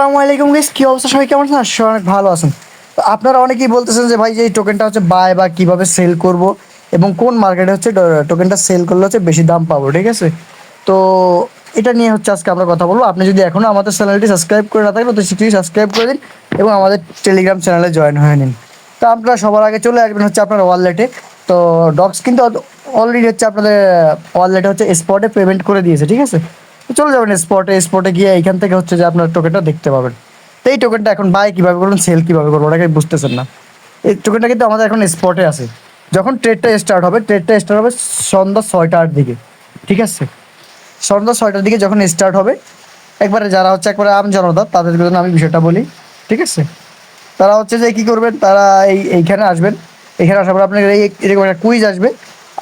আসসালামু আলাইকুম গাইস, কি অবস্থা? সবাই কেমন আছেন? সবাই অনেক ভালো আছেন। তো আপনারা অনেকেই বলতেছেন যে ভাই যে এই টোকেনটা হচ্ছে বাই বা কিভাবে সেল করব এবং কোন মার্কেটে হচ্ছে টোকেনটা সেল করলে হচ্ছে বেশি দাম পাবো, ঠিক আছে? তো এটা নিয়ে হচ্ছে আজকে আমরা কথা বলবো। আপনি যদি এখনো আমাদের চ্যানেলটি সাবস্ক্রাইব করে না থাকেন তো শীঘ্রই সাবস্ক্রাইব করে দিন এবং আমাদের টেলিগ্রাম চ্যানেলে জয়েন হয়ে নিন। তো আপনারা সবার আগে চলে আসবেন হচ্ছে আপনার ওয়ালেটে। তো ডক্স কিন্তু অলরেডি হচ্ছে আপনাদের ওয়ালেটে হচ্ছে স্পটে পেমেন্ট করে দিয়েছে, ঠিক আছে? তো চলে যাবেন স্পটে, স্পটে গিয়ে এইখান থেকে হচ্ছে যে আপনার টোকেনটা দেখতে পাবেন। তো এই টোকেনটা এখন বাই কীভাবে করবেন, সেল কীভাবে করবো, ওটাকে বুঝতেছেন না। এই টোকেনটা কিন্তু আমাদের এখন স্পটে আছে। যখন ট্রেডটা স্টার্ট হবে সন্ধ্যা 6টার দিকে, ঠিক আছে? সন্ধ্যা 6টার দিকে যখন স্টার্ট হবে, একবারে যারা হচ্ছে একবারে আম জনতা তাদের জন্য আমি বিষয়টা বলি, ঠিক আছে? তারা হচ্ছে যে কী করবেন, তারা এইখানে আসবেন। এখানে আসার পর আপনার এরকম একটা কুইজ আসবে।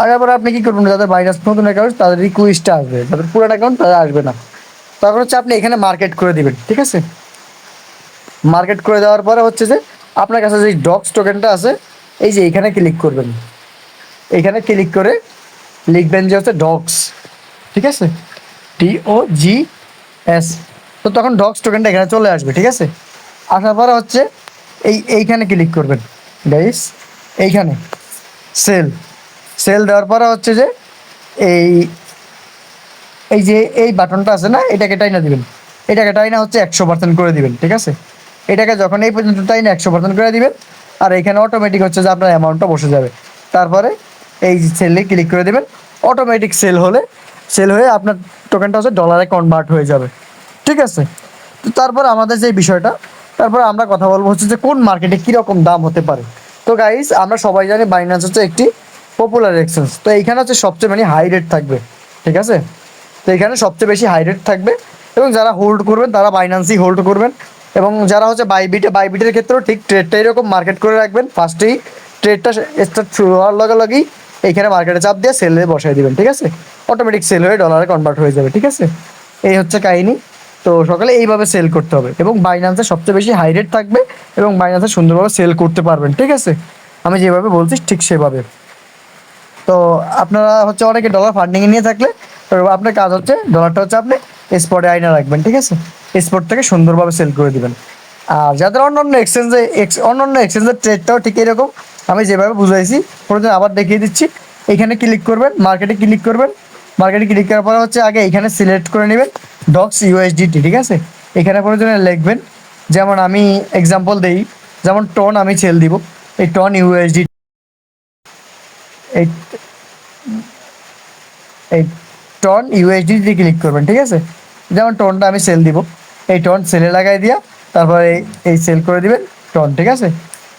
আর এবার আপনি কী করবেন, যাদের বাইনান্স নতুন অ্যাকাউন্ট তাদের এই কুইজটা আসবে, যাদের পুরান অ্যাকাউন্ট তারা আসবে না। তখন হচ্ছে আপনি এখানে মার্কেট করে দিবেন, ঠিক আছে? মার্কেট করে দেওয়ার পরে হচ্ছে যে আপনার কাছে যে ডক্স টোকেনটা আছে, এই যে এইখানে ক্লিক করবেন। এইখানে ক্লিক করে লিখবেন যে হচ্ছে ডক্স, ঠিক আছে? DOGS। তো তখন ডক্স টোকেনটা এখানে চলে আসবে, ঠিক আছে? আসার পরে হচ্ছে এইখানে ক্লিক করবেন গাইস। এইখানে সেল সেল দেওয়ার পরে হচ্ছে যে এই এই যে এই বাটনটা আছে না, এটাকে টাইনা দিবেন। এটাকে টাইনা হচ্ছে 100% করে দিবেন, ঠিক আছে? এটাকে যখন এই পর্যন্ত টাইনা 100% করে দিবেন, আর এখানে অটোমেটিক হচ্ছে যে আপনার অ্যামাউন্টটা বসে যাবে। তারপরে এই সেলে ক্লিক করে দেবেন। অটোমেটিক সেল হয়ে আপনার টোকেনটা হচ্ছে ডলারে কনভার্ট হয়ে যাবে, ঠিক আছে? তো তারপর আমাদের যে বিষয়টা, তারপর আমরা কথা বলবো হচ্ছে যে কোন মার্কেটে কীরকম দাম হতে পারে। তো গাইস, আমরা সবাই জানি বাইন্যান্স হচ্ছে একটি পপুলার এক্সচেঞ্জ। তো এইখানে হচ্ছে সবচেয়ে মানে হাই রেট থাকবে, ঠিক আছে? তো এখানে সবচেয়ে বেশি হাই রেট থাকবে এবং যারা হোল্ড করবেন তারা বাইন্যান্সই হোল্ড করবেন। এবং যারা হচ্ছে বাইবিটের ক্ষেত্রেও ঠিক ট্রেডটা এরকম মার্কেট করে রাখবেন। ফার্স্টেই ট্রেডটা স্টার্ট শুরু হওয়ার লগে লগেই এইখানে মার্কেটে চাপ দিয়ে সেলে বসাই দিবেন, ঠিক আছে? অটোমেটিক সেল হয়ে ডলারে কনভার্ট হয়ে যাবে, ঠিক আছে? এই হচ্ছে কাহিনী। তো সকালে এইভাবে সেল করতে হবে এবং বাইন্যান্সে সবচেয়ে বেশি হাই রেট থাকবে এবং বাইন্যান্সে সুন্দরভাবে সেল করতে পারবেন, ঠিক আছে? আমি যেভাবে বলছি ঠিক সেভাবে। তো আপনারা হচ্ছে অনেকে ডলার ফান্ডিংয়ে নিয়ে থাকলে তো আপনার কাজ হচ্ছে ডলারটা হচ্ছে আপনি স্পটে আইনা রাখবেন, ঠিক আছে? স্পট থেকে সুন্দরভাবে সেল করে দিবেন। আর যাদের অন্যান্য এক্সচেঞ্জের ট্রেডটাও ঠিক এরকম আমি যেভাবে বুঝাইছি, প্রথমে আবার দেখিয়ে দিচ্ছি। এখানে ক্লিক করবেন, মার্কেটে ক্লিক করবেন। মার্কেটে ক্লিক করার পরে হচ্ছে আগে এখানে সিলেক্ট করে নেবেন ডক্স ইউএসডিটি, ঠিক আছে? এখানে প্রয়োজনে লিখবেন, যেমন আমি এক্সাম্পল দেই, যেমন টন আমি সেল দিব। এই টন ইউএসডি, এই এই টন ইউএসডিতে ক্লিক করবেন, ঠিক আছে? যেমন টনটা আমি সেল দিব, এই টন সেলে লাগাই দিয়া তারপরে এই সেল করে দিবেন টন, ঠিক আছে?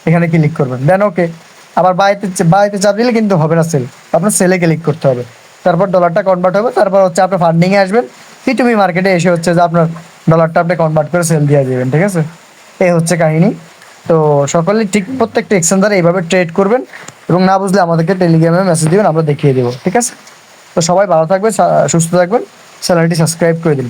এখানে ক্লিক করবেন, দেন ওকে। আবার বাইতে চাপ দিলে কিন্তু হবে না সেল, আপনার সেলে ক্লিক করতে হবে। তারপর ডলারটা কনভার্ট হবে, তারপর হচ্ছে আপনি ফান্ডিংয়ে আসবেন। তুমি মার্কেটে এসে হচ্ছে যে আপনার ডলারটা আপনি কনভার্ট করে সেল দিয়ে দিবেন, ঠিক আছে? এই হচ্ছে কাহিনী। তো সকলেই ঠিক প্রত্যেকটা এক্সচেঞ্জারে এইভাবে ট্রেড করবেন এবং না বুঝলে আমাদেরকে টেলিগ্রামে মেসেজ দিবেন, আমরা দেখিয়ে দেবো, ঠিক আছে? তো সবাই ভালো থাকবেন, সুস্থ থাকবেন, চ্যানেলটি সাবস্ক্রাইব করে দিন।